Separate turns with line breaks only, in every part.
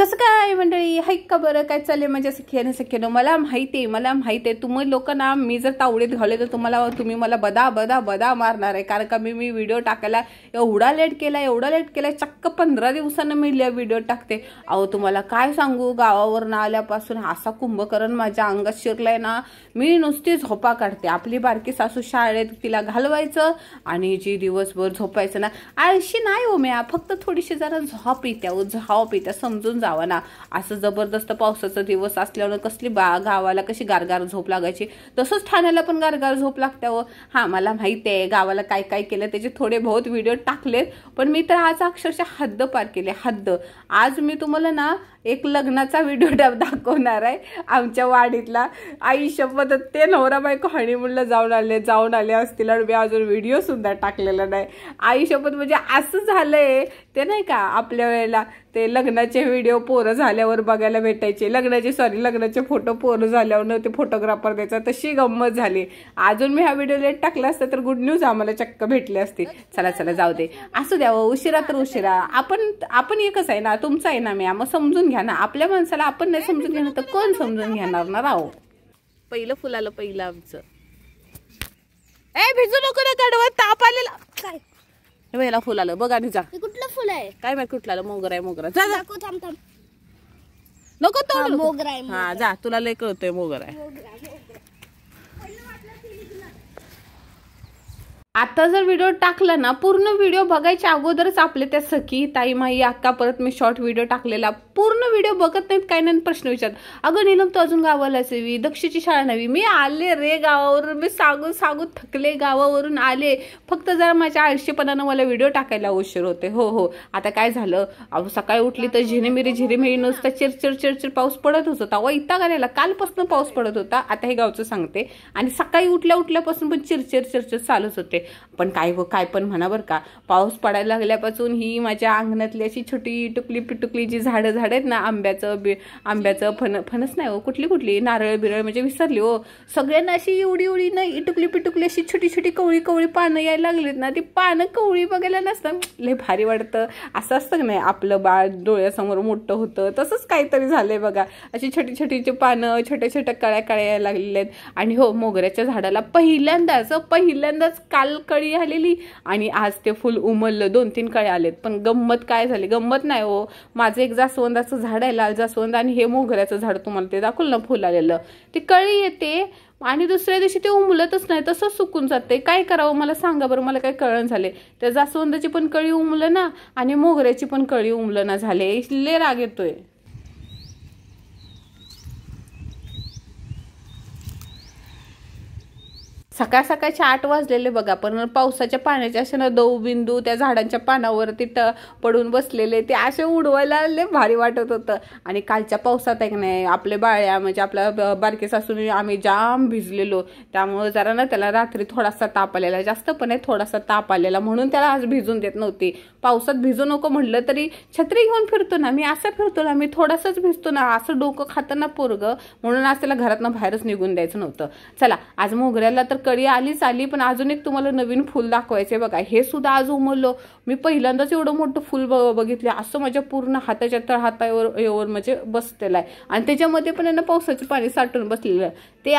कसं काय मंडळी, हाईक का बरं, काय चाललंय माझ्या सख्यानं मला माहिती आहे तुम्ही लोक ना, मी जर तावडीत घावले तर तुम्ही मला बदा बदा बदा मारणार आहे. कारण का मी व्हिडिओ टाकायला एवढा लेट केला, चक्क 15 दिवसांनी मी व्हिडिओ टाकते. अहो तुम्हाला काय सांगू, गावावरून आल्यापासून असा कुंभकर्ण माझ्या अंगात शिरलाय ना, मी नुसती झोपा काढते. आपली बारकी सासू शाळेत तिला घालवायचं आणि जी दिवसभर झोपायचं ना, आळशी नाही हो मी, फक्त थोडीशी जरा झोप येत्या समजून जावा ना. असं जबरदस्त पावसाचा दिवस असल्यावर कसली गावाला कशी गारगार झोप लागायची, तसंच ठाण्याला पण गारगार झोप लागते हो. हा मला माहिती आहे गावाला काय काय केलं, त्याचे थोडे बहुत व्हिडिओ टाकलेत, पण मी तर आज अक्षरशः हद्द पार केले, हद्द. आज मी तुम्हाला ना एक लग्नाचा व्हिडिओ दाखवणार आहे आमच्या वाडीतला. आई शपथ, ते नवरा बायको हनीमूनला जाऊन आले असतील आणि मी अजून व्हिडिओ सुद्धा टाकलेला नाही. आई शपथ, म्हणजे असं झालंय ते नाही का, आपल्या वेळेला ते लग्नाचे व्हिडिओ पोरं झाल्यावर बघायला भेटायचे, लग्नाचे फोटो पोरं झाल्यावर ते फोटोग्राफर द्यायचा, तशी गंमत झाली. अजून मी हा व्हिडिओ लेट टाकला असता तर गुड न्यूज आम्हाला चक्क भेटली असती. चला जाऊ दे, असू द्यावं, उशिरा तर उशिरा. आपण एकच आहे ना, तुमचं आहे ना, मी मग समजून घ्या ना. आपल्या माणसाला आपण नाही समजून घेणार तर कोण समजून घेणार ना राव. पहिलं फुल आलं, पहिलं आमचं. भिजू नको ना, कडवत ताप आलेला. काय वेळेला फुल आलं बघ, आणि जा.
कुठलं फुल आहे
काय माहिती कुठलं आलं, मोगरा आहे. जा नको तो
मोगरा आहे.
हा जा, तुला लय कळतोय मोगरा आहे. आता जर व्हिडिओ टाकला ना, पूर्ण व्हिडिओ बघायच्या अगोदरच आपले त्या सखी ताई माई अक्का, परत मी शॉर्ट व्हिडिओ टाकलेला, पूर्ण व्हिडिओ बघत नाहीत, काय नाही. प्रश्न विचारत, अगं नीलम तू अजून गावाला असावी, दक्षची शाळा नवी. मी आले रे गावावरून, मी सांगून थकले, गावावरून आले. फक्त जरा माझ्या आळशीपणानं मला व्हिडिओ टाकायला उशीर होते. हो आता काय झालं, सकाळी उठली तर झिरमिरी नुसता चिरचिर पाऊस पडत होता. वैताग आलेला, कालपासून पाऊस पडत होता. आता हे गावचं सांगते. आणि सकाळी उठल्यापासून पण चिरचिर चालूच होते. पण काय पण म्हणा बरं का, पाऊस पडायला लागल्यापासून ही माझ्या अंगणातली अशी छोटी टुकली जी झाडं आहेत ना, आंब्याचं फणस नाही हो, कुठली नारळ बिरळ म्हणजे विसरली हो. सगळ्यांना अशी एवढी नाही, टुकली अशी छोटी कवळी पानं यायला लागलीत ना, ती पानं कवळी बघायला नसतं लय भारी वाटतं. असं असतं की नाही, आपलं बाळ डोळ्यासमोर मोठं होतं, तसंच काहीतरी झालंय बघा. अशी छोटी पानं छोट्या कळ्या यायला लागलेल्या आहेत. आणि हो, मोगऱ्याच्या झाडाला पहिल्यांदाच काल कळी आलेली आणि आज ते फुल उमललं, 2-3 कळे आलेत. पण गंमत काय झाली, गंमत नाही हो, माझं एक जास्वंदाचं झाड आहे, लाल जास्वंद, आणि हे मोगऱ्याचं झाड तुम्हाला ते दाखवलं ना फुल आलेलं, ती कळी येते आणि दुसऱ्या दिवशी ते उमलतच नाही, तसंच सुकून जाते. काय करावं मला सांगा बरं, मला काय कळण झाले. त्या जास्वंदाची पण कळी उमलं ना आणि मोगऱ्याची पण कळी उमलं ना झाले, लय राग येतोय. सकाळचे 8 वाजलेले बघा, पण पावसाच्या पाण्याच्या अशा ना दवबिंदू त्या झाडांच्या पानावरती पडून बसलेले, ते असे उडवायला लय भारी वाटत होतं. आणि कालच्या पावसात आहे की नाही, आपले बाळ्या म्हणजे आपल्या बारके सासूने आम्ही जाम भिजलेलो, त्यामुळे जरा ना त्याला रात्री थोडासा ताप आलेला, जास्त पण आहे थोडासा ताप आलेला, म्हणून त्याला आज भिजून देत नव्हती. पावसात भिजू नको म्हटलं तरी छत्री घेऊन फिरतो ना मी, असं फिरतो ना मी, थोडासाच भिजतो ना, असं डोकं खातं ना पोरग, म्हणून आज त्याला घरातनं बाहेरच निघून द्यायचं नव्हतं. चला, आज मोगऱ्याला तर कळी आली, पण अजून एक तुम्हाला नवीन फुल दाखवायचे बघा. हे सुद्धा आज उमललो. मी पहिल्यांदाच एवढं मोठं फुल बघितले, असं माझ्या पूर्ण हाताच्या तळहातावर म्हणजे बसलेलं आहे. आणि त्याच्यामध्ये पण ना पावसाचे पाणी साठून बसलेलं आहे. ते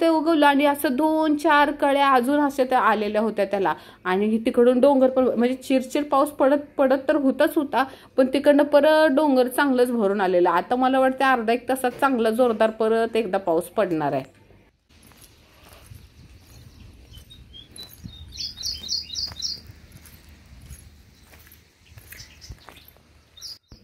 उगवलं आणि असं 2-4 कळ्या अजून अशा त्या आलेल्या होत्या त्याला. आणि तिकडून डोंगर पण म्हणजे चिरचिर पाऊस पडत तर होता, पण तिकडनं परत डोंगर चांगलंच भरून आलेलं. आता मला वाटतं अर्धा 1 तासात चांगला जोरदार परत एकदा पाऊस पडणार आहे.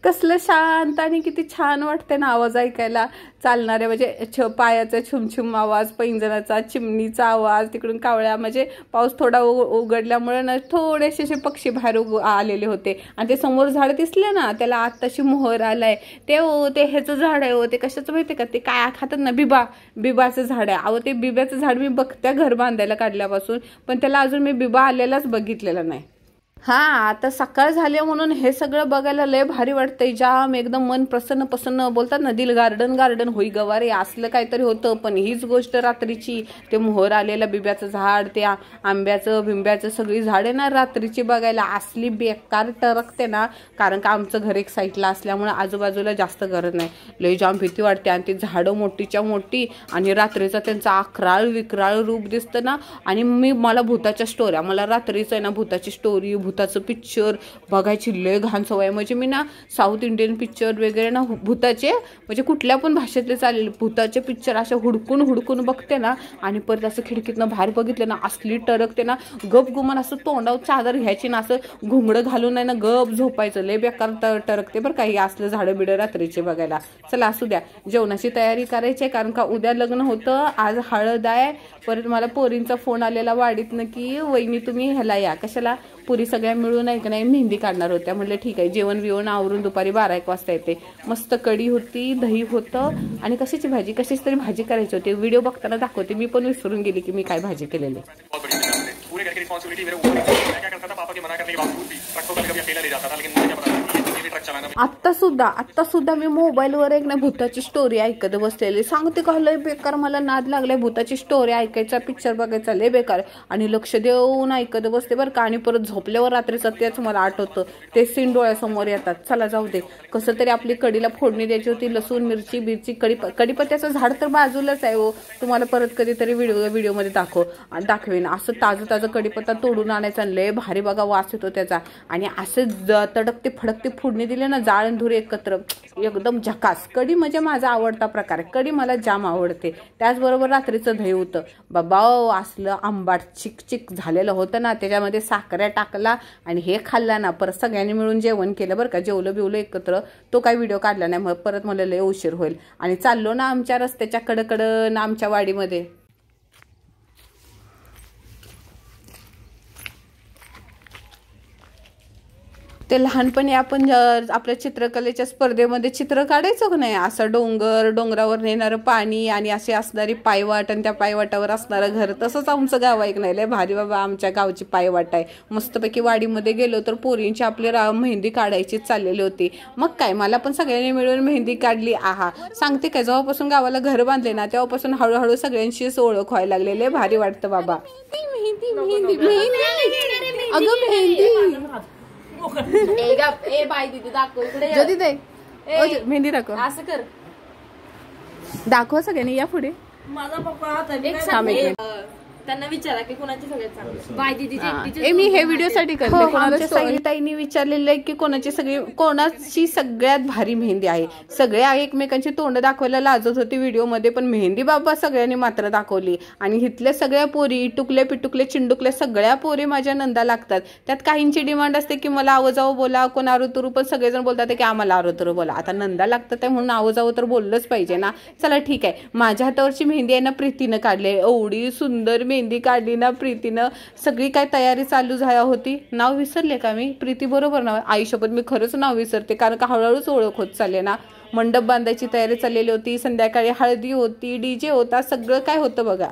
कसलं शांत आणि किती छान वाटते ना आवाज ऐकायला. चालणारे म्हणजे पायाचा छुमछुम आवाज, पैंजणाचा, चिमणीचा आवाज, तिकडून कावळ्या, म्हणजे पाऊस थोडा उघडल्यामुळे ना थोडेसे असे पक्षी बाहेर आलेले होते. आणि ते समोर झाड दिसलं ना, त्याला आत्ताशी मोहर आलाय. ते ह्याचं झाड आहे हो, ते कशाचं माहितीये का, ते काय खातात ना, बिबाचं झाड आहे. अहो, ते बिब्याचं झाड मी बघत्या घर बांधायला काढल्यापासून, पण त्याला अजून मी बिबा आलेलाच बघितलेला नाही. हा आता सकाळ झाली म्हणून हे सगळं बघायला लय भारी वाटतंय, जाम एकदम मन प्रसन्न प्रसन्न, बोलतात ना दिल गार्डन गार्डन होई गवारे असलं काहीतरी होतं. पण हीच गोष्ट रात्रीची, ते मोहर आलेलं बिब्याचं झाड, ते आंब्याचं बिंब्याचं सगळी झाडे ना रात्रीची बघायला असली बेकार टरकते ना. कारण का आमचं घर एक साईडला असल्यामुळे आजूबाजूला जास्त गरज नाही, लय जाम भीती वाटते. आणि ती झाडं मोठीच्या मोठी आणि रात्रीचं त्यांचं अकराळ विक्राळ रूप दिसतं ना. आणि मला भूताच्या स्टोऱ्या, मला रात्रीचं आहे ना भूताची स्टोरी, भूताचं पिक्चर बघायची लय घाण सवय. म्हणजे मी ना साऊथ इंडियन पिक्चर वगैरे ना भूताचे, म्हणजे कुठल्या पण भाषेतले चालेल, भूताचे पिक्चर असे हुडकून हुडकून बघते ना. आणि परत असं खिडकीतनं बाहेर बघितलं ना असली टरकते ना, गप गुमान असं तोंडावर चादर घ्यायची ना, असं घुंगडं घालून आहे ना गप झोपायचं. लय बेकार टरकते बरं काही असलं झाडं बिडं रात्रीचे बघायला. चला असू द्या, जेवणाची तयारी करायची, कारण का उद्या लग्न होतं, आज हळद आहे. परत मला पोरींचा फोन आलेला वाडीतनं की वहिनी तुम्ही ह्याला या, कशाला, पुरी सगळ्या मिळून आहे का नाही मेहंदी काढणार होत्या. म्हटलं ठीक आहे, जेवण बिवण आवरून दुपारी 12-1 वाजता येते. मस्त कढी होती, दही होतं आणि कशाची तरी भाजी करायची होती. व्हिडिओ बघताना दाखवते, मी पण विसरून गेली की मी काय भाजी केलेली. आत्ता सुद्धा मी मोबाईलवर एक ना भूताची स्टोरी ऐकत बसलेली. सांगते का लय बेकार, मला नाद लागलाय भूताची स्टोरी ऐकायचा, पिक्चर बघायचा लय बेकार. आणि लक्ष देऊन ऐकत बसते बरं का. आणि परत झोपल्यावर रात्रीचं तेच मला आठवतं, ते सीन डोळ्यासमोर येतात. चला जाऊ दे, कसं तरी आपली कढीला फोडणी द्यायची होती. लसूण मिरची बिरची कढीपत्त्याचं झाड तर बाजूलाच आहे हो, तुम्हाला परत कधीतरी व्हिडिओमध्ये दाखवेन. असं ताजं कढीपत्ता तोडून आणायचा, लय भारी बघा वास येतो त्याचा. आणि असं तडकते फडकते फोडणी दिले ना, जाळण धूर एकत्र, एकदम झकास. कढी म्हणजे माझा आवडता प्रकार आहे, कढी मला जाम आवडते. त्याचबरोबर रात्रीचं दही होतं बाबा, असलं आंबाट चिक झालेलं होतं ना, त्याच्यामध्ये साखऱ्या टाकला आणि हे खाल्ला ना. परत सगळ्यांनी मिळून जेवण केलं बरं का, जेवलं बिवलं एकत्र. तो काही व्हिडिओ काढला नाही, मग परत मला लय उशीर होईल. आणि चाललो ना आमच्या रस्त्याच्या कडकडं ना आमच्या वाडीमध्ये. ते लहानपणी आपण आपल्या चित्रकलेच्या स्पर्धेमध्ये चित्र काढायचो का नाही, असं डोंगरावर नेणारं पाणी आणि अशी असणारी पायवाट आणि त्या पायवाटावर असणारं घर, तसंच आमचं गाव आहे नाही. लय भारी बाबा आमच्या गावची पायवाट आहे. मस्तपैकी वाडीमध्ये गेलो तर पोरींची आपली मेहंदी काढायची चाललेली होती. मग काय, मला पण सगळ्यांनी मिळून मेहंदी काढली. आहा, सांगते काय, जेव्हापासून गावाला घर बांधले ना तेव्हापासून हळूहळू सगळ्यांशीच ओळख व्हायला लागले. लय भारी वाटतं बाबा. अगं मेहंदी
बाय दीदी दाखव इकडे,
मेहंदी दाखव,
असं कर,
दाखव सगळ्यांनी या पुढे.
माझा पप्पा त्यांना विचारा की कोणाची सगळ्यात चांगली बाय दीदी.
मी हे व्हिडिओसाठी करते. ताईंनी विचारलेलं आहे की कोणाची सगळ्यात भारी मेहंदी आहे. सगळ्या एकमेकांची तोंड दाखवायला लाजत होती व्हिडिओमध्ये, पण मेहंदी बाबा सगळ्यांनी मात्र दाखवली. आणि इथल्या सगळ्या पोरी टुकले पिटुकले चिंडुकले सगळ्या पोरी माझ्या नंदा लागतात. त्यात काहींची डिमांड असते की मला आवजावो बोला, कोण आरोतरू, पण सगळेजण बोलतात की आम्हाला आरोतरू बोला. आता नंदा लागतात आहे म्हणून आवजावो तर बोललंच पाहिजे ना. चला ठीक आहे, माझ्या हातावरची मेहंदी आहे ना प्रीतीनं काढली. एवढी सुंदर मेहंदी काढली ना प्रीतीनं. सगळी काय तयारी चालू झाली होती. नाव विसरले का मी, प्रीती बरोबर नाव. आयुष्यभर मी खरंच नाव विसरते, कारण का हळूहळूच ओळख होत चालले ना. मंडप बांधायची तयारी चाललेली होती, संध्याकाळी हळदी होती, डीजे होता, सगळं काय होतं बघा.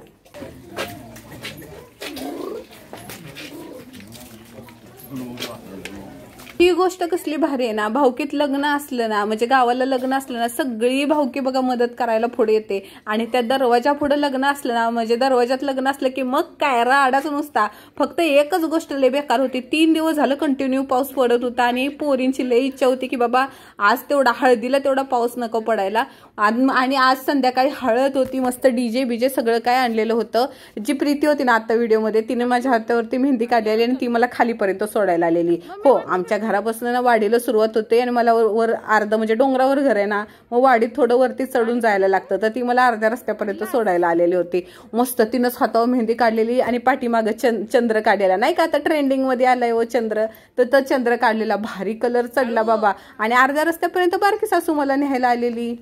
ही गोष्ट कसली भारी आहे ना. भाऊकीत लग्न असलं ना, म्हणजे गावाला लग्न असलं ना, सगळी भाऊकी बघा मदत करायला पुढे येते. आणि त्या दरवाजा पुढे लग्न असलं ना, म्हणजे दरवाजात लग्न असलं की मग काय राडाच नुसता. फक्त एकच गोष्ट लय बेकार होती, 3 दिवस झालं कंटिन्यू पाऊस पडत होता. आणि पोरींची लय इच्छा होती की बाबा आज तेवढा हळदीला तेवढा पाऊस नको पडायला. आणि आज संध्याकाळी हळद होती, मस्त डीजे बीजे सगळं काय आणलेलं होतं. जी प्रीती होती ना आता व्हिडिओमध्ये, तिने माझ्या हातावरती मेहंदी काढलेली आणि ती मला खालीपर्यंत सोडायला आलेली. हो, आमच्या घरापासून ना वाडीला सुरुवात होते आणि मला वर अर्ध, म्हणजे डोंगरावर घर आहे ना, मग वाडीत थोडं वरती चढून जायला लागतं. तर ती मला अर्ध्या रस्त्यापर्यंत सोडायला आलेली होती. मस्त तिनंच हातावर मेहंदी काढलेली आणि पाठीमागं चंद्र काढलेला नाही का, आता ट्रेंडिंग मध्ये आलाय हो चंद्र. तर तो चंद्र काढलेला, भारी कलर चढला बाबा. आणि अर्ध्या रस्त्यापर्यंत बारकी सासू मला न्यायला आलेली.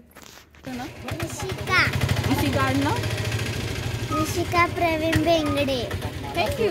ऋषिका प्रवीण बेंगडे.
थँक्यू.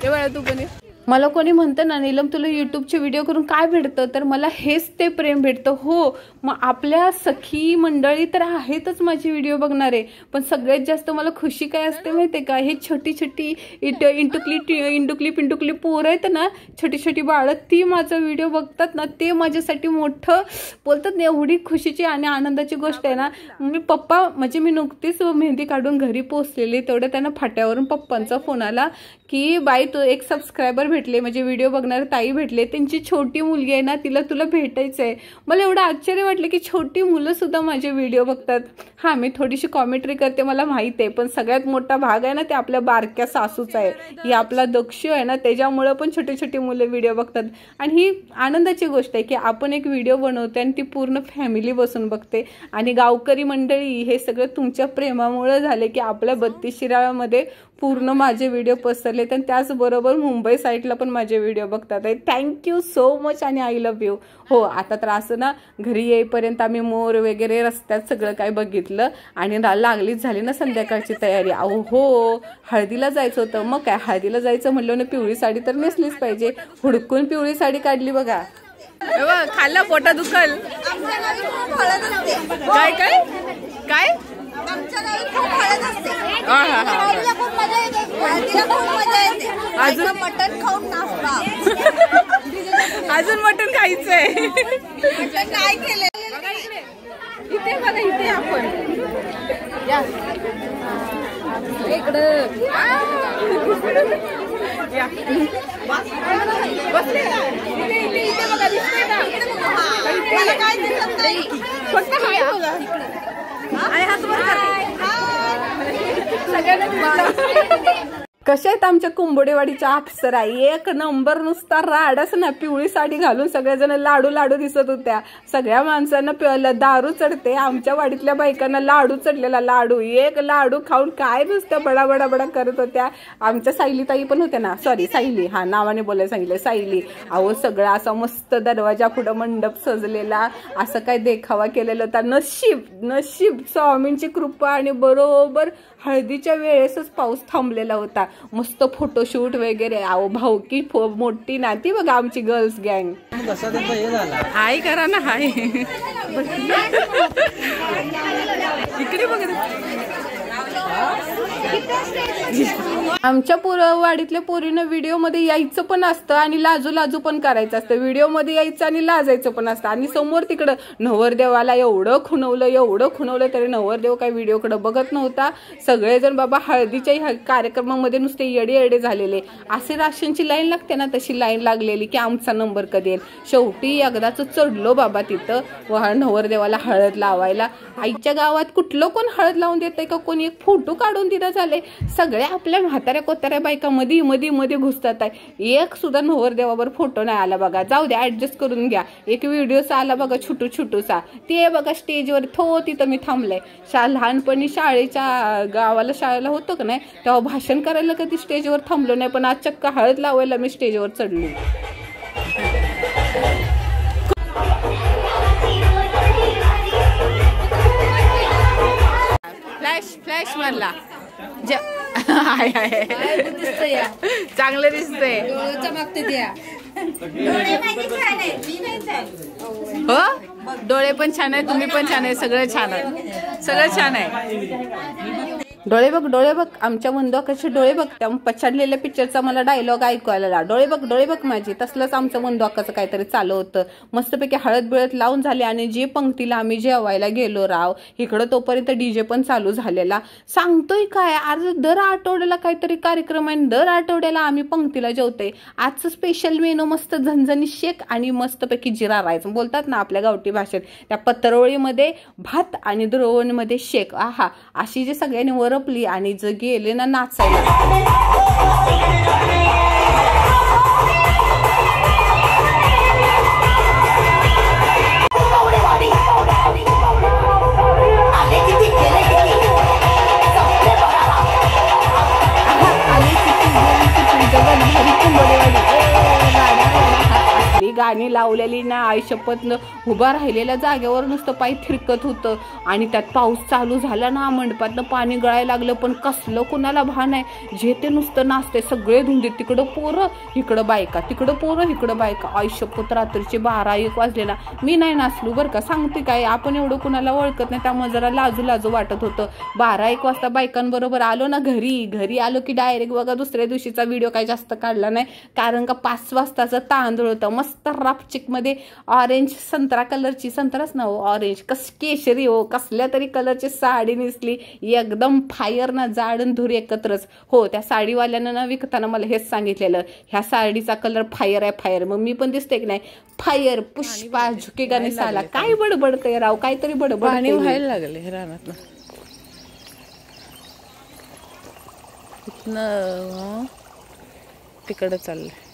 ते बघा तू पण मला कोणी म्हणतं ना नीलम तुला युट्यूबचे व्हिडिओ करून काय भेटतं, तर मला हेच ते प्रेम भेटतं. हो, मग आपल्या सखी मंडळी तर आहेतच माझे व्हिडिओ बघणारे, पण सगळ्यात जास्त मला खुशी काय असते माहिती आहे का, हे छोटी छोटी इंटुकली पिंटुकली पोरं आहेत ना, छोटी छोटी बाळं, ती माझा व्हिडिओ बघतात ना, ते माझ्यासाठी मोठं बोलतात ना, एवढी खुशीची आणि आनंदाची गोष्ट आहे ना. मी पप्पा म्हणजे मी नुकतीच मेहंदी काढून घरी पोहोचलेली, तेवढं त्यांना फाट्यावरून पप्पांचा फोन आला की बाई तो एक सबस्क्रायबर भेटले, म्हणजे व्हिडिओ बघणारे ताई भेटले, त्यांची छोटी मुलगी आहे ना, तुला भेटायचं आहे. मला एवढं आश्चर्य वाटलं की छोटी मुलं सुद्धा माझे व्हिडिओ बघतात. हां, मी थोडीशी कॉमेंट्री करते मला माहिती आहे, पण सगळ्यात मोठा भाग आहे ना ते आपल्या बारक्या सासूचा आहे. ही आपला दक्ष आहे ना, त्याच्यामुळं पण छोटी छोटी मुलं व्हिडिओ बघतात. आणि ही आनंदाची गोष्ट आहे की आपण एक व्हिडिओ बनवते आणि ती पूर्ण फॅमिली बसून बघते. आणि गावकरी मंडळी, हे सगळं तुमच्या प्रेमामुळे झाले की आपल्या 32 शिराळ्यामध्ये पूर्ण माझे व्हिडिओ पसरले, आणि त्याचबरोबर मुंबई साईडला पण माझे व्हिडिओ बघतात आहे. थँक्यू सो मच आणि आय लव्ह यू. हो, आता तर असं ना घरी येईपर्यंत आम्ही मोर वगैरे रस्त्यात सगळं काय बघितलं आणि लागलीच झाली ना संध्याकाळची तयारी. अहो हो, हळदीला जायचं होतं. मग काय, हळदीला जायचं म्हणलं ना पिवळी साडी तर नेसलीच पाहिजे. हुडकून पिवळी साडी काढली बघा. खाल्ला पोटा दुखल. काय काय काय अजून
मटण खाऊन नाचता.
अजून मटण खायचंय.
काय केलं
इथे बघा, इथे आपण इकडं बसले इथे बघा, दिसतंय ना
काय दिसत नाही.
फक्त हाय बघा आणि हात वर सगळ्यांना. कशा आहेत आमच्या कुंभोडेवाडीच्या अप्सरा, एक नंबर, नुसता राडच ना. पिवळी साडी घालून सगळ्याजण लाडू दिसत होत्या. सगळ्या माणसांना दारू चढते, आमच्या वाडीतल्या बायकांना लाडू चढलेला. लाडू एक लाडू खाऊन काय नुसत्या बडा करत होत्या. आमच्या सायली ताई पण होत्या ना, सॉरी सायली, हा नावाने बोलायला सांगितलं, सायली. अहो सगळं असा मस्त दरवाजा पुढं मंडप सजलेला, असं काय देखावा केलेला होता. नशीब स्वामींची कृपा आणि बरोबर हळदीच्या वेळेसच पाऊस थांबलेला होता. मस्त फोटोशूट वगैरे. अहो भाऊकी मोठी नाती बघा आमची गर्ल्स गँग. हाय करा ना, हाय इकडे बघा. आमच्या वाडीतल्या पोरीनं व्हिडिओ मध्ये यायचं पण असतं आणि लाजू पण करायचं असतं. व्हिडिओ मध्ये यायचं आणि लाजायचं पण असतं. आणि समोर तिकडं नवरदेवाला एवढं खुणवलं तरी नवरदेव काय व्हिडिओकडे बघत नव्हता. सगळेजण बाबा हळदीच्या कार्यक्रमामध्ये नुसते येडे झालेले. असे राशनची लाईन लागते ना, तशी लाईन लागलेली की आमचा नंबर कधी येईल. शेवटी एकदाच चढलो बाबा तिथं नवरदेवाला हळद लावायला. आईच्या गावात कुठलं कोण हळद लावून देतंय का, कोणी एक फोटो काढून दिला झाले. सगळ्या आपल्या म्हाताऱ्या कोताऱ्या बायका मध्ये घुसतात आहे. एक सुद्धा नवरदेवावर फोटो नाही आला बघा. जाऊ द्या, ऍडजस्ट करून घ्या. एक व्हिडिओचा आला बघा छोटूसा, ते बघा स्टेजवर तिथं मी थांबलंय. लहानपणी शाळेला होतं का नाही, तेव्हा भाषण करायला कधी स्टेजवर थांबलो नाही, पण आज चक्क हळद लावायला मी स्टेजवर चढली. फ्लॅश मारला. चांगलं दिसतंय. हो, डोळे पण छान आहे, तुम्ही पण छान आहे, सगळं छान आहे. डोळे बघ आमच्या मंदवाकाचे डोळे बघ. त्या पछाडलेल्या पिक्चरचा मला डायलॉग ऐकायला ला. डोळे बघ माझी. तसलंच आमचं मंदवाकाचं काहीतरी चालू होतं. मस्तपैकी हळद बिळद लावून झाले आणि जे पंक्तीला आम्ही जेवायला गेलो राव, इकडं तोपर्यंत डीजे पण चालू झालेला. सांगतोय काय, आज दर आठवड्याला काहीतरी कार्यक्रम आहे, दर आठवड्याला आम्ही पंक्तीला जेवतोय. आजचं स्पेशल मेनू मस्त झणझणी शेक आणि मस्तपैकी जिरा राईस बोलतात ना आपल्या गावठी भाषेत. त्या पत्रवळीमध्ये भात आणि द्रोवणमध्ये शेक. आहा, अशी जे सगळ्यांनी वरपली आणि जर गेले ना नाचायला. गाणी लावलेली ना, आईशपथ उभा राहिलेल्या जागेवर नुसतं पाय थिरकत होतं. आणि त्यात पाऊस चालू झाला ना, मंडपातनं पाणी गळायला लागलं. पण कसलं कुणाला भान आहे, जे ते नुसतं नाचते. सगळे धुंदीत, तिकडं पोरं इकडं बायका, तिकडं पोरं इकडं बायका. आईशपथ रात्रीचे 12-1 वाजले ना. मी नाही नाचलो बरं का, सांगते काय, आपण एवढं कुणाला ओळखत नाही त्यामुळे जरा लाजू लाजू वाटत होतं. 12-1 वाजता बायकांबरोबर आलो ना घरी आलो की डायरेक्ट बघा दुसऱ्या दिवशीचा व्हिडिओ काही जास्त काढला नाही, कारण का 5 वाजताचं तांदूळ होतं मस्त रापचिक मध्ये, ऑरेंज संत्रा कलरची, संत्राच ना हो, ऑरेंज केशरी हो, कसल्या तरी कलरची साडी नेसली, एकदम फायर ना, जाड आणि धूर एकत्रच. हो, त्या साडीवाल्यानं ना विकताना मला हेच सांगितलेलं, ह्या साडीचा कलर फायर आहे, फायर. मग मी पण दिसते की नाही, फायर पुष्पा झुकेगा निसाला. काय बडबडतंय राव, काहीतरी बडबड
व्हायला लागले हे रानात ना, तिकडे चाललंय.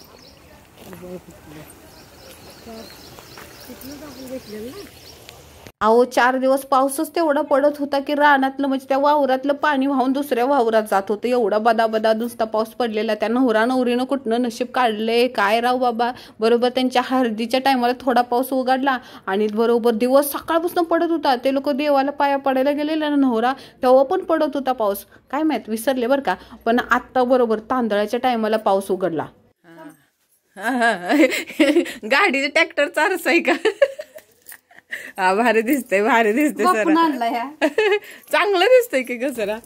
अहो 4 दिवस पाऊसच तेवढा पडत होता की रानातलं म्हणजे त्या वावरातलं पाणी वाहून दुसऱ्या वावरात जात होतं. एवढा बदा नुसता पाऊस पडलेला. त्या नवरीनं कुठनं नशीब काढले काय राव बाबा. बरोबर त्यांच्या हळदीच्या टायमाला थोडा पाऊस उघडला आणि बरोबर दिवस सकाळपासून पडत होता. ते लोक देवाला पाया पडायला गेलेले ना नवरा, तेव्हा पण पडत होता पाऊस. काय माहित, विसरले बरं का. पण आत्ता बरोबर तांदळाच्या टायमाला पाऊस उघडला.
गाडीचं ट्रॅक्टर चारच आहे का? हा, भारी दिसतंय सर. चांगलं दिसतंय की कसरा,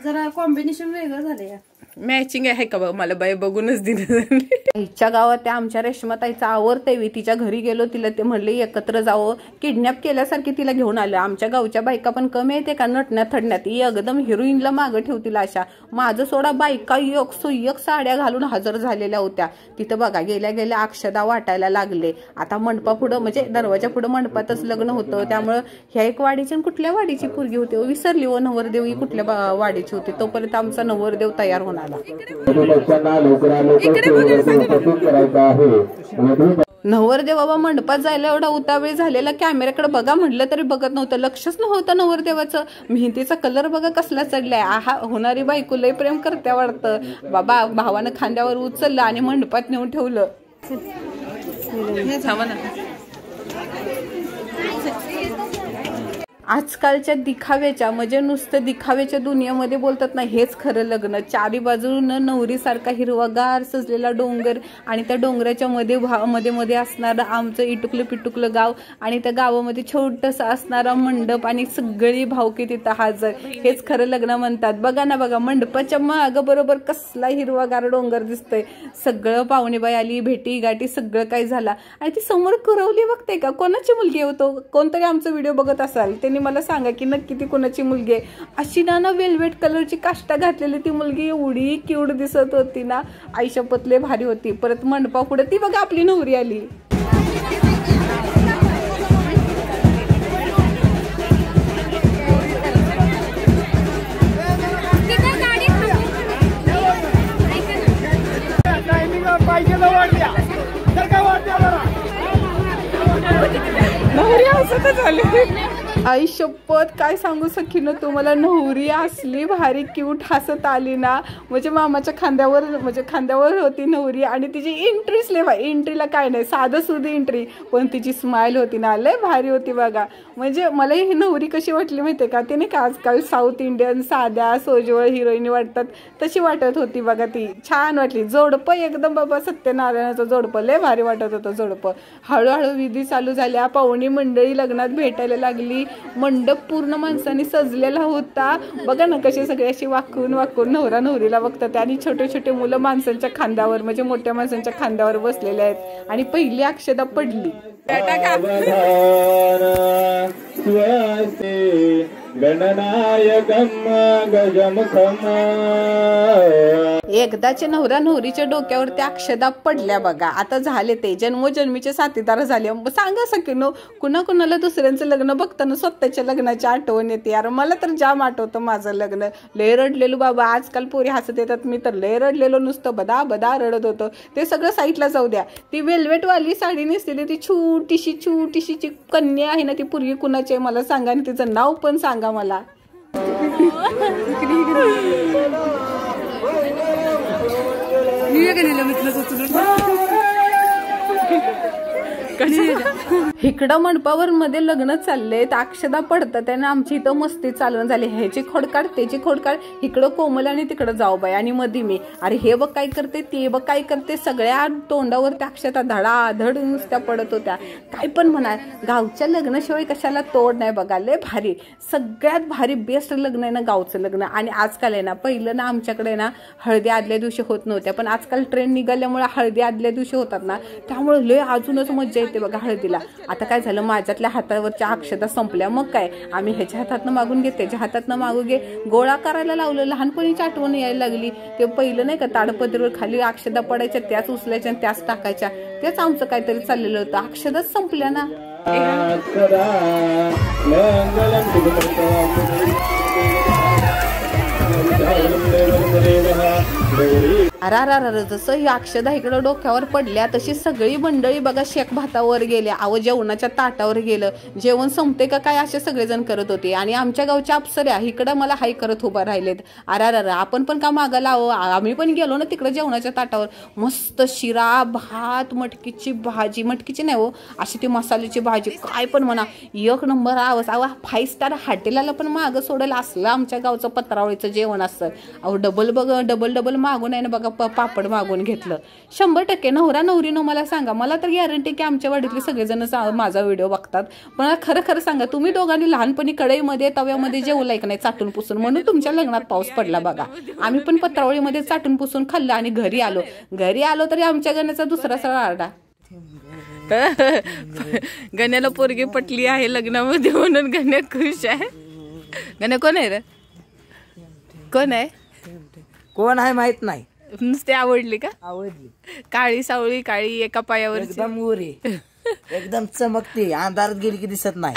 जरा कॉम्बिनेशन वेगळं झालंय.
मॅचिंग आहे का बघ, मला बाई बघूनच दिलं.
आईच्या गावात त्या आमच्या रेश्माताईचं आवडतंय. तिच्या घरी गेलो, तिला ते म्हणले एकत्र जावं, किडनॅप केल्यासारखी तिला घेऊन आलं. आमच्या गावच्या बायका पण कमी येते का नटण्यात थडण्यात, एकदम हिरोईनला मागं ठेवतील अशा. माझं सोडा बायका एक साड्या घालून हजर झालेल्या होत्या तिथं बघा. गेल्या अक्षदा वाटायला लागले. आता मंडपा पुढं म्हणजे दरवाजा पुढं मंडपातच लग्न होतं, त्यामुळं ह्या एक वाडीची कुठल्या वाडीची पोरगी होती विसरली व नवरदेव ही कुठल्या वाडीची होती. तोपर्यंत आमचा नवरदेव तयार होणार. नवरदेव बाबा मंडपात जायला एवढा उतावळी झालेला, कॅमेऱ्याकडे बघा म्हटलं तरी बघत नव्हतं, लक्षच नव्हतं नवरदेवाचं. मेहंदीचा कलर बघा कसला चढलाय. आहा, होणारी बायको लय प्रेम करत्या वाटतं बाबा. भावानं खांद्यावर उचललं आणि मंडपात नेऊन ठेवलं. आजकालच्या दिखाव्याच्या म्हणजे नुसतं दिखाव्याच्या दुनियामध्ये बोलतात ना, हेच खरं लग्न. चारी बाजूनं नवरीसारखा हिरवागार सजलेला डोंगर आणि त्या डोंगराच्या मध्ये असणारं आमचं इटुकलं पिटुकलं गाव आणि त्या गावामध्ये छोटंसं असणारा मंडप आणि सगळी भावकी तिथं हजर, हेच खरं लग्न म्हणतात. बघा ना बघा, मंडपाच्या मागं बरोबर कसला हिरवागार डोंगर दिसतोय. सगळं पाहुणेबाई आली, भेटी गाठी सगळं काही झाला. आणि ती समोर कुरवली बघते का, कोणाची मुलगी होतो, कोणतरी आमचा व्हिडिओ बघत असाल त्यांनी मला सांगा की नक्की ती कोणाची मुलगी आहे. अशी ना वेलवेट कलरची काष्टा घातलेली ती मुलगी एवढी क्यूट दिसत होती ना, आईशपथले भारी होती. परत मंडपा पुढे ती बघा आपली नवरी आली. आई शपथ काय सांगू सखीनं तुम्हाला, नवरी असली भारी क्यूट हसत आली ना, म्हणजे मामाच्या खांद्यावर होती नवरी आणि तिची एंट्रीच लय भाई. एंट्रीला काय नाही, साधं सुधी एंट्री, पण तिची स्माइल होती ना लय भारी होती बघा. म्हणजे मला ही नवरी कशी वाटली माहितीये का, तिने का आजकाल साऊथ इंडियन साध्या सोजवळ हिरोईनी वाटतात तशी वाटत होती बघा. ती छान वाटली. जोडपं एकदम बाबा सत्यनारायणाचं जोडपं लय भारी वाटत होतं जोडपं. हळूहळू विधी चालू झाल्या, पाहुणी मंडळी लग्नात भेटायला लागली. मंडप पूर्ण माणसांनी सजलेला होता बघा ना, कसे सगळे अशी वाकून नवरा नवरीला बघतात आणि छोटे छोटे मुलं माणसांच्या खांद्यावर म्हणजे मोठ्या माणसांच्या खांद्यावर बसलेले आहेत आणि पहिली अक्षदा पडली. एकदाचे नवरा नवरीच्या डोक्यावर त्या अक्षदा पडल्या बघा. आता झाले ते जन्मोजन्मीचे साथीदार झाले. सांगा सकीनो, कुणाला दुसऱ्यांचं लग्न बघताना स्वतःच्या लग्नाची आठवण येते यार. मला तर जाम आठवतं माझं लग्न. लय रडलेलो बाबा. आजकाल पोरी हसत येतात, मी तर लय रडलेलो, नुसतं बदा रडत होतं. ते सगळं साईडला जाऊ द्या. ती वेलवेटवाली साडी नेसलेली ती छोटीशी कन्या आहे ना, ती पोरगी कुणाची आहे मला सांगा आणि तिचं नाव पण सांगा मला.
निघ
इकडं मंडपावर मध्ये लग्न चाललंय, अक्षदा पडतात त्याने आमची इथं मस्ती चालवून झाली. ह्याची खोडकाड त्याची खोडकाड, इकडं कोमल आणि तिकडं जाऊबाई आणि मध्ये मी. अरे हे बघ काय करते, ते बघ काय करते, सगळ्या तोंडावर त्या अक्षता धडाधड नुसत्या पडत होत्या. काय पण म्हणा, गावच्या लग्नाशिवाय कशाला तोड नाही बघा. लय भारी, सगळ्यात भारी बेस्ट लग्न आहे ना गावचं लग्न. आणि आजकाल आहे ना, पहिलं ना आमच्याकडे ना हळदी आदल्या दिवशी होत नव्हत्या, पण आजकाल ट्रेंड निघाल्यामुळे हळदी आदल्या दिवशी होतात ना, त्यामुळे लय अजूनच मज्जा येते बघा हळदीला. आता काय झालं, माझ्यातल्या हातावरच्या अक्षता संपल्या. मग काय, आम्ही ह्याच्या हातातनं मागून घे, त्याच्या हातातनं मागून घे, गोळा करायला लावलं. लहानपणीची आठवण यायला लागली. ते पहिलं नाही का, ताडपत्रीवर खाली अक्षता पडायच्या, त्याच उचलायच्या आणि त्याच टाकायच्या. तेच आमचं काहीतरी चाललेलं होतं. अक्षताच संपल्या ना. अरे जसं ही अक्षदा इकडं डोक्यावर पडल्या तशी सगळी मंडळी बघा शेक भातावर गेल्या. अहो जेवणाच्या ताटावर गेलं, जेवण संपते का काय असे सगळेजण करत होते. आणि आमच्या गावच्या अप्सऱ्या इकडं मला हाय करत उभा राहिलेत. अरे आपण पण का मागं लावं, आम्ही पण गेलो ना तिकडं जेवणाच्या ताटावर. मस्त शिरा भात, मटकीची भाजी, मटकीची नाही हो, अशी ती मसाल्याची भाजी, काय पण म्हणा एक नंबर. आवाज 5 स्टार हॉटेलाला पण मागं सोडेल असलं आमच्या गावचं पत्रावळीचं जेवण असतं. अहो डबल मागून आहे ना बघा, पापड मागून घेतलं. 100% नवरा नवरीनं मला सांगा, मला तर गॅरंटी की आमच्या वाडीतले सगळेजण माझा व्हिडिओ बघतात. पण खरं सांगा, तुम्ही दोघांनी लहानपणी कढईमध्ये तव्यामध्ये जेवलाय का नाही चाटून पुसून, म्हणून तुमच्या लग्नात पाऊस पडला बघा. आम्ही पण पत्रावळीमध्ये चाटून पुसून खाल्लं आणि घरी आलो तरी आमच्या गण्याचा दुसरा सगळा आरडा.
गण्याला पोरगी पटली आहे लग्नामध्ये म्हणून गण्या खुश आहे. गण्या कोण आहे रे, कोण आहे,
कोण आहे माहित नाही.
नुसते आवडली का?
आवडली.
काळी सावळी, काळी एका पायावर,
एकदम गोरी, एकदम चमकते, अंधारात गेली की दिसत नाही.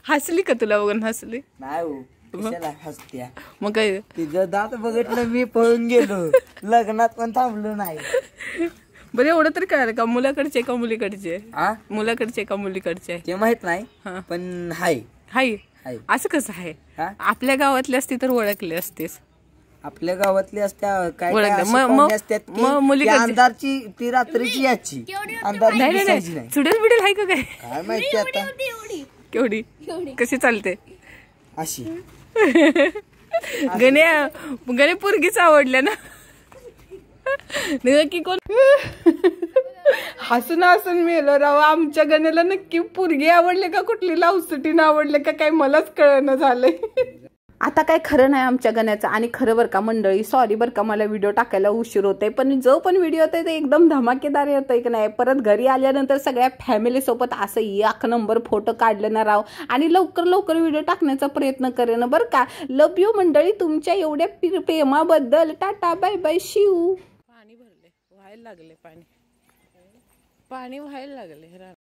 हसली का तुला बघून? हसली
नाही हो, कशाला हसत्या.
मग काय,
तिचं दात बघितलं मी पळून गेलो, लग्नात पण थांबलो नाही.
बरं एवढं तरी कळालं का मुलाकडचे का मुलीकडचे? मुलाकडचे का मुलीकडचे
ते माहित नाही, पण हाय
हाय. असं कसं आहे? आपल्या गावातले असते तर ओळखले असतेस.
आपल्या गावातली असत्या काय
अंधारची
ती रात्रीची याची अंधार नाही.
चुडेल बिडेल आहे का काय?
काय माहिती आता.
केवढी कशी चालते
अशी?
गणे पोरगीच आवडल्या ना की कोण? हसून मेलो राव. आमच्या गण्याला नक्की पोरगी आवडले का कुठली लावसुटीनं आवडले का काय मलाच कळणं झालंय. आता काय खरं नाही आमच्या गण्याचं. आणि खरं बरं का मंडळी, सॉरी बरं का मला व्हिडिओ टाकायला उशीर होतोय, पण जो पण व्हिडिओ होतोय ते एकदम धमाकेदार येतोय की नाही. परत घरी आल्यानंतर सगळ्या फॅमिली सोबत असं 1 नंबर फोटो काढलं ना राव. आणि लवकर व्हिडिओ टाकण्याचा प्रयत्न करेन बरं का. लव यू मंडळी, तुमच्या एवढ्या प्रेमाबद्दल. Tata bye bye, Shiv. पाणी भरले, व्हायला लागले, पाणी व्हायला लागले.